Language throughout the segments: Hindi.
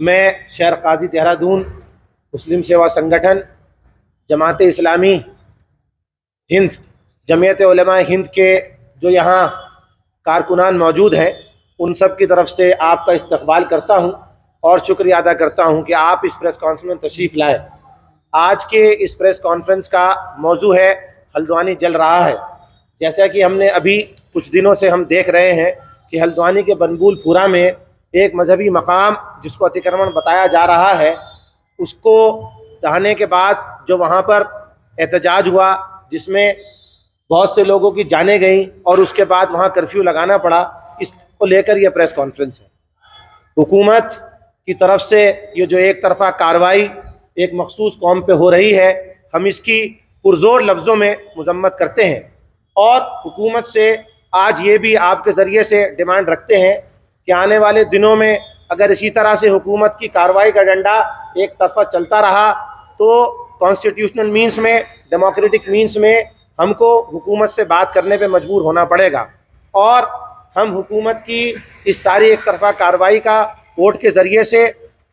मैं शहर काजी देहरादून मुस्लिम सेवा संगठन जमात इस्लामी हिंद जमीयत उलमा हिंद के जो यहाँ कारकुनान मौजूद हैं उन सब की तरफ से आपका इस्तकबाल करता हूँ और शुक्रिया अदा करता हूँ कि आप इस प्रेस कॉन्फ्रेंस में तशरीफ़ लाए। आज के इस प्रेस कॉन्फ्रेंस का मौजू है हल्द्वानी जल रहा है। जैसा कि हमने अभी कुछ दिनों से हम देख रहे हैं कि हल्द्वानी के बनबुलपुरा में एक मजहबी मकाम जिसको अतिक्रमण बताया जा रहा है, उसको ढहाने के बाद जो वहाँ पर एहतजाज हुआ जिसमें बहुत से लोगों की जानें गईं और उसके बाद वहाँ कर्फ्यू लगाना पड़ा, इसको लेकर यह प्रेस कॉन्फ्रेंस है। हुकूमत की तरफ से ये जो एक तरफा कार्रवाई एक मखसूस कौम पे हो रही है, हम इसकी पुरजोर लफ्ज़ों में मजम्मत करते हैं और हुकूमत से आज ये भी आपके ज़रिए से डिमांड रखते हैं कि आने वाले दिनों में अगर इसी तरह से हुकूमत की कार्रवाई का डंडा एक तरफा चलता रहा तो कॉन्स्टिट्यूशनल मीन्स में, डेमोक्रेटिक मीन्स में हमको हुकूमत से बात करने पे मजबूर होना पड़ेगा और हम हुकूमत की इस सारी एक तरफा कार्रवाई का कोर्ट के ज़रिए से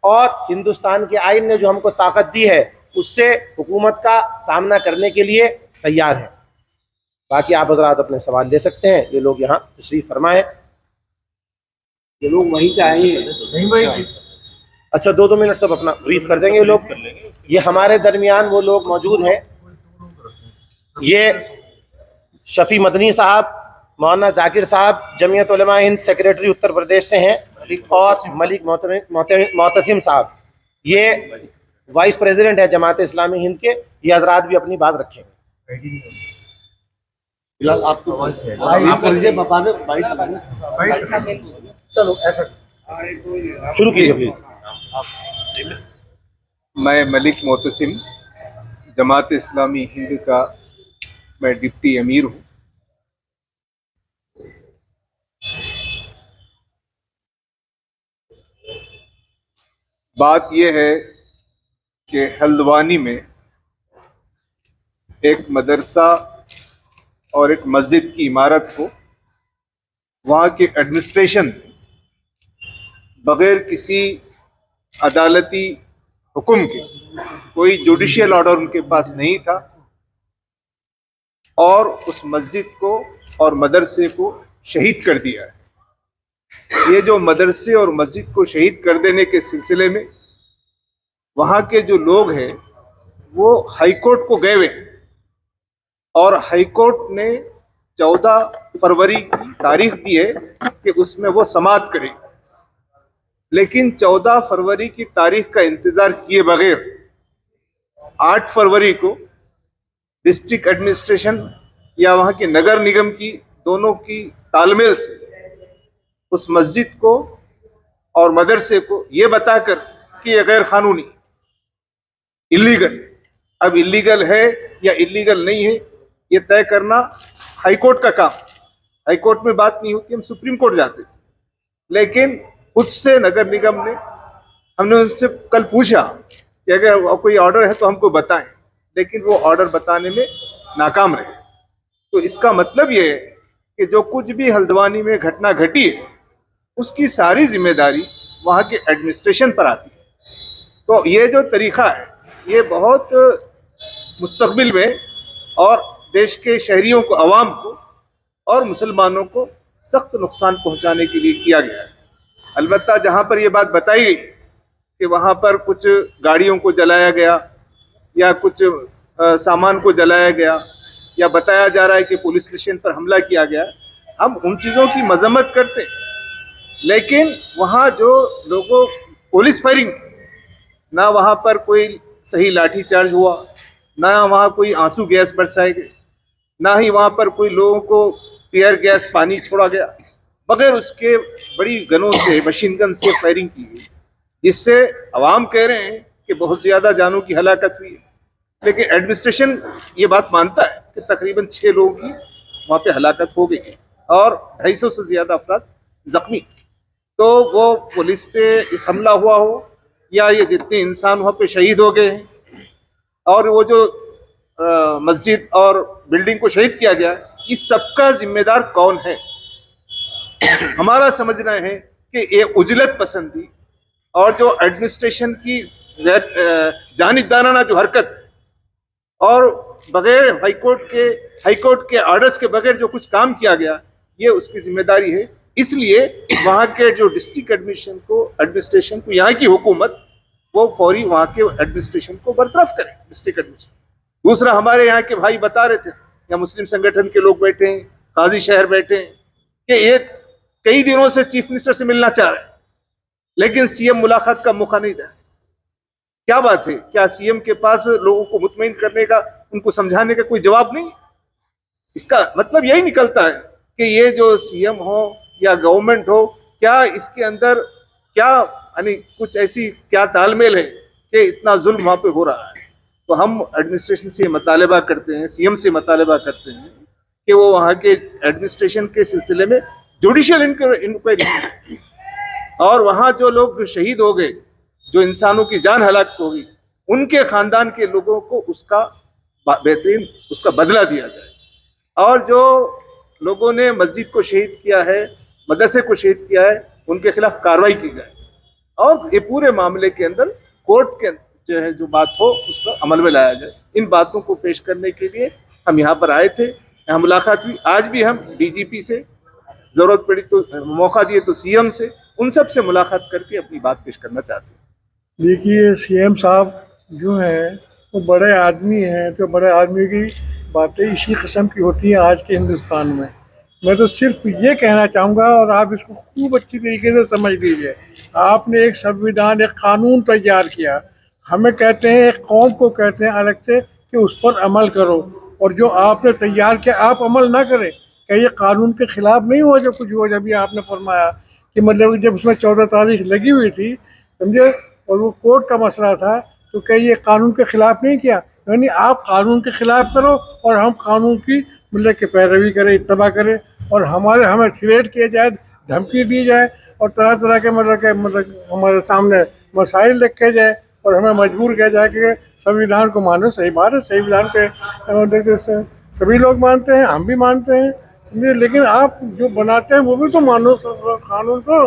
और हिंदुस्तान के आइन ने जो हमको ताकत दी है उससे हुकूमत का सामना करने के लिए तैयार है। बाकी आप हज़रात अपने सवाल ले सकते हैं। ये लोग यहाँ तशरीफ़ फरमाएँ। ये लोग वहीं से आए हैं। अच्छा, 2 मिनट सब अपना ब्रीफ कर देंगे। ये लोग, ये हमारे दरमियान वो लोग मौजूद हैं। ये शफी मदनी साहब, मौलाना जाकिर साहब जमीयत उलमा हिंद सेक्रेटरी उत्तर प्रदेश से हैं और मलिक मोतसिम साहब ये वाइस प्रेसिडेंट है जमात इस्लामी हिंद के। ये हजरात भी अपनी बात रखेंगे। फिलहाल आपको चलो ऐसा शुरू कीजिए प्लीज। मैं मलिक मोतसिम जमात इस्लामी हिंद का मैं डिप्टी अमीर हूँ। बात यह है कि हल्द्वानी में एक मदरसा और एक मस्जिद की इमारत को वहाँ के एडमिनिस्ट्रेशन बगैर किसी अदालती हुक्म के, कोई जुडिशियल ऑर्डर उनके पास नहीं था और उस मस्जिद को और मदरसे को शहीद कर दिया है। ये जो मदरसे और मस्जिद को शहीद कर देने के सिलसिले में वहाँ के जो लोग हैं वो हाई कोर्ट को गए हुए हैं और हाई कोर्ट ने 14 फरवरी की तारीख दी है कि उसमें वो समाअत करें, लेकिन 14 फरवरी की तारीख का इंतजार किए बगैर 8 फरवरी को डिस्ट्रिक्ट एडमिनिस्ट्रेशन या वहाँ के नगर निगम की दोनों की तालमेल से उस मस्जिद को और मदरसे को ये बताकर कि ये गैर कानूनी, इलीगल, अब इलीगल है या इलीगल नहीं है ये तय करना हाई कोर्ट का काम। हाई कोर्ट में बात नहीं होती, हम सुप्रीम कोर्ट जाते थे, लेकिन उससे नगर निगम ने, हमने उनसे कल पूछा कि अगर कोई ऑर्डर है तो हमको बताएं, लेकिन वो ऑर्डर बताने में नाकाम रहे। तो इसका मतलब ये है कि जो कुछ भी हल्द्वानी में घटना घटी है उसकी सारी जिम्मेदारी वहाँ के एडमिनिस्ट्रेशन पर आती है। तो ये जो तरीका है ये बहुत मुस्तकबिल में और देश के शहरियों को, आवाम को और मुसलमानों को सख्त नुकसान पहुंचाने के लिए किया गया है। अलबत्ता जहां पर ये बात बताई गई कि वहां पर कुछ गाड़ियों को जलाया गया या कुछ सामान को जलाया गया या बताया जा रहा है कि पुलिस स्टेशन पर हमला किया गया, हम उन चीज़ों की मजम्मत करते, लेकिन वहाँ जो लोगों पुलिस फायरिंग, ना वहाँ पर कोई सही लाठीचार्ज हुआ, ना वहाँ कोई आंसू गैस बरसाए गए, ना ही वहाँ पर कोई लोगों को टीयर गैस पानी छोड़ा गया, बगैर उसके बड़ी गनों से, मशीन गन से फायरिंग की गई, जिससे अवाम कह रहे हैं कि बहुत ज़्यादा जानों की हलाकत हुई है। लेकिन एडमिनिस्ट्रेशन ये बात मानता है कि तकरीबन 6 लोगों की वहाँ पे हलाकत हो गई और 250 से ज़्यादा अफराद जख्मी। तो वो पुलिस पे इस हमला हुआ हो या ये जितने इंसान वहाँ पे शहीद हो गए हैं और वो जो मस्जिद और बिल्डिंग को शहीद किया गया, इस सबका जिम्मेदार कौन है? हमारा समझना है कि ये उजलत पसंदी और जो एडमिनिस्ट्रेशन की जानिबदाराना जो हरकत और बगैर हाईकोर्ट के ऑर्डर्स के बगैर जो कुछ काम किया गया, ये उसकी जिम्मेदारी है। इसलिए वहाँ के जो डिस्ट्रिक्ट एडमिनिस्ट्रेशन को यहाँ की हुकूमत वो फौरी वहाँ के एडमिनिस्ट्रेशन को बरतरफ करे, डिस्ट्रिक्ट एडमिनिस्ट्रेशन। दूसरा, हमारे यहाँ के भाई बता रहे थे, यहाँ मुस्लिम संगठन के लोग बैठे हैं, काजी शहर बैठे हैं, कि ये कई दिनों से चीफ मिनिस्टर से मिलना चाह रहे हैं, लेकिन सीएम मुलाकात का मौका नहीं दे। क्या बात है? क्या सीएम के पास लोगों को मुतमईन करने का, उनको समझाने का कोई जवाब नहीं? इसका मतलब यही निकलता है कि ये जो सीएम हो या गवर्नमेंट हो, क्या इसके अंदर क्या यानी कुछ ऐसी क्या तालमेल है कि इतना जुल्म वहां पे हो रहा है। तो हम एडमिनिस्ट्रेशन से मुतालबा करते हैं, सीएम से मुतालबा करते हैं कि वो वहाँ के एडमिनिस्ट्रेशन के सिलसिले में जुडिशियल इंक्वायरी, और वहाँ जो लोग शहीद हो गए, जो इंसानों की जान हलाक हो गई, उनके खानदान के लोगों को उसका बेहतरीन उसका बदला दिया जाए, और जो लोगों ने मस्जिद को शहीद किया है, मदरसे को शहीद किया है, उनके खिलाफ कार्रवाई की जाए, और ये पूरे मामले के अंदर कोर्ट के जो है जो बात हो उस पर अमल में लाया जाए। इन बातों को पेश करने के लिए हम यहाँ पर आए थे, यहाँ मुलाकात हुई। आज भी हम डीजीपी से, जरूरत पड़ी तो मौका दिए तो सीएम से, उन सब से मुलाकात करके अपनी बात पेश करना चाहते हैं। देखिए, सीएम साहब जो हैं वो बड़े आदमी हैं, तो बड़े आदमी की बातें इसी किस्म की होती हैं आज के हिंदुस्तान में। मैं तो सिर्फ ये कहना चाहूँगा, और आप इसको खूब अच्छी तरीके से समझ लीजिए। आपने एक संविधान, एक कानून तैयार किया, हमें कहते हैं, एक कौम को कहते हैं अलग से कि उस पर अमल करो, और जो आपने तैयार किया आप अमल ना करें, क्या ये कानून के खिलाफ नहीं हुआ जो कुछ हुआ? जब ये आपने फरमाया कि मतलब जब उसमें 14 तारीख लगी हुई थी, समझे, और वो कोर्ट का मसला था, तो क्या ये कानून के खिलाफ नहीं किया? यानी आप कानून के खिलाफ करो और हम कानून की मतलब की पैरवी करें, इत्तबा करें, और हमें थ्रेट किया जाए, धमकी दी जाए, और तरह तरह के मतलब हमारे सामने मसाइल रखे जाए, और हमें मजबूर किया जाए कि संविधान को मानो। सही बात है, संविधान के सभी लोग मानते हैं, हम भी मानते हैं, लेकिन आप जो बनाते हैं वो भी तो मानो कानून को,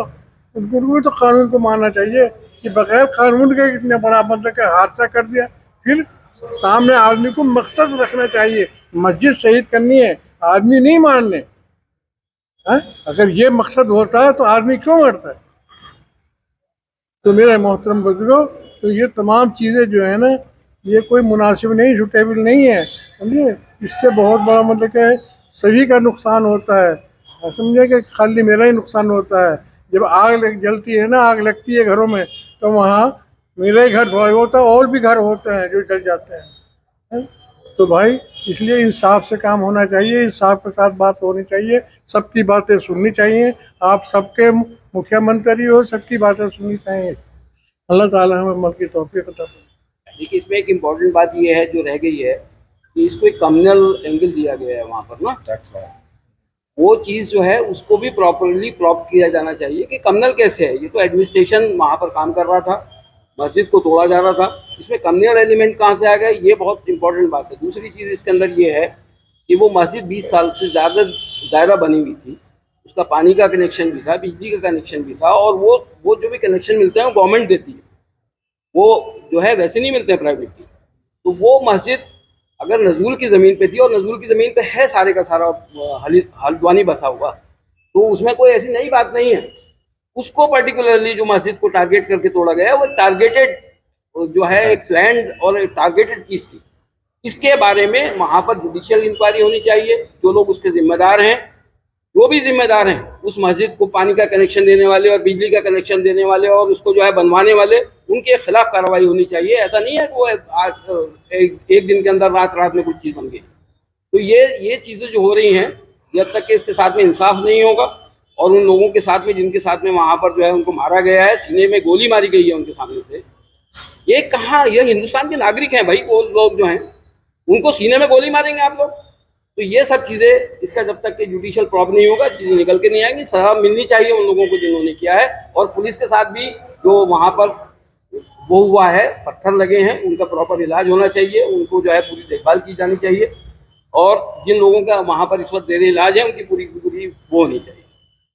उनको भी तो कानून को मानना चाहिए। कि बगैर कानून के इतना बड़ा मतलब का हादसा कर दिया। फिर सामने आदमी को मकसद रखना चाहिए, मस्जिद शहीद करनी है, आदमी नहीं मारने। अगर ये मकसद होता है तो आदमी क्यों मरता है? तो मेरे मोहतरम बुजुर्गों, तो ये तमाम चीज़ें जो है ना, ये कोई मुनासिब नहीं, सूटेबल नहीं है, समझिए। इससे बहुत बड़ा मतलब कि सभी का नुकसान होता है, समझे, कि खाली मेरा ही नुकसान होता है। जब आग जलती है ना, आग लगती है घरों में, तो वहाँ मेरा ही घर थोड़ा होता है, और भी घर होते हैं जो जल जाते हैं। तो भाई, इसलिए इंसाफ से काम होना चाहिए, इंसाफ के साथ बात होनी चाहिए, सबकी बातें सुननी चाहिए। आप सबके मुख्यमंत्री हो, सबकी बातें सुननी चाहिए। अल्लाह ताला हमें अमल की तौफीक अता फरमाए। देखिए, इसमें एक इम्पॉर्टेंट बात ये है जो रह गई है कि इसको एक कम्युनल एंगल दिया गया है वहाँ पर ना, वो चीज़ जो है उसको भी प्रॉपरली प्रॉप किया जाना चाहिए कि कम्युनल कैसे है। ये तो एडमिनिस्ट्रेशन वहाँ पर काम कर रहा था, मस्जिद को तोड़ा जा रहा था, इसमें कम्युनल एलिमेंट कहाँ से आ गया, ये बहुत इंपॉर्टेंट बात है। दूसरी चीज़ इसके अंदर ये है कि वो मस्जिद 20 साल से ज़्यादा बनी हुई थी, उसका पानी का कनेक्शन भी था, बिजली का कनेक्शन भी था, और वो जो भी कनेक्शन मिलते हैं वो गवर्नमेंट देती है, वो जो है वैसे नहीं मिलते हैं प्राइवेटली। तो वो मस्जिद अगर नजूल की ज़मीन पे थी, और नजूल की ज़मीन पे है सारे का सारा हल्द्वानी बसा हुआ, तो उसमें कोई ऐसी नई बात नहीं है। उसको पर्टिकुलरली जो मस्जिद को टारगेट करके तोड़ा गया है, वो टारगेटेड जो है एक प्लान्ड और एक टारगेटेड चीज़ थी। इसके बारे में वहाँ पर जुडिशियल इंक्वायरी होनी चाहिए। जो लोग उसके जिम्मेदार हैं, जो भी जिम्मेदार हैं, उस मस्जिद को पानी का कनेक्शन देने वाले और बिजली का कनेक्शन देने वाले और उसको जो है बनवाने वाले, उनके खिलाफ कार्रवाई होनी चाहिए। ऐसा नहीं है कि वो एक दिन के अंदर रात में कुछ चीज़ बन गई। तो ये चीज़ें जो हो रही हैं, जब तक कि इसके साथ में इंसाफ नहीं होगा, और उन लोगों के साथ में जिनके साथ में वहाँ पर जो है उनको मारा गया है, सीने में गोली मारी गई है उनके सामने से, ये कहाँ, ये हिंदुस्तान के नागरिक हैं भाई, वो लोग जो हैं उनको सीने में गोली मारेंगे आप लोग? तो ये सब चीज़ें, इसका जब तक कि जुडिशियल प्रॉब नहीं होगा, चीज़ें निकल के नहीं आएंगी। सजा मिलनी चाहिए उन लोगों को जिन्होंने किया है, और पुलिस के साथ भी जो वहाँ पर वो हुआ है, पत्थर लगे हैं, उनका प्रॉपर इलाज होना चाहिए, उनको जो है पूरी देखभाल की जानी चाहिए, और जिन लोगों का वहाँ पर इस वक्त ज़ेरे इलाज है उनकी पूरी वो होनी चाहिए।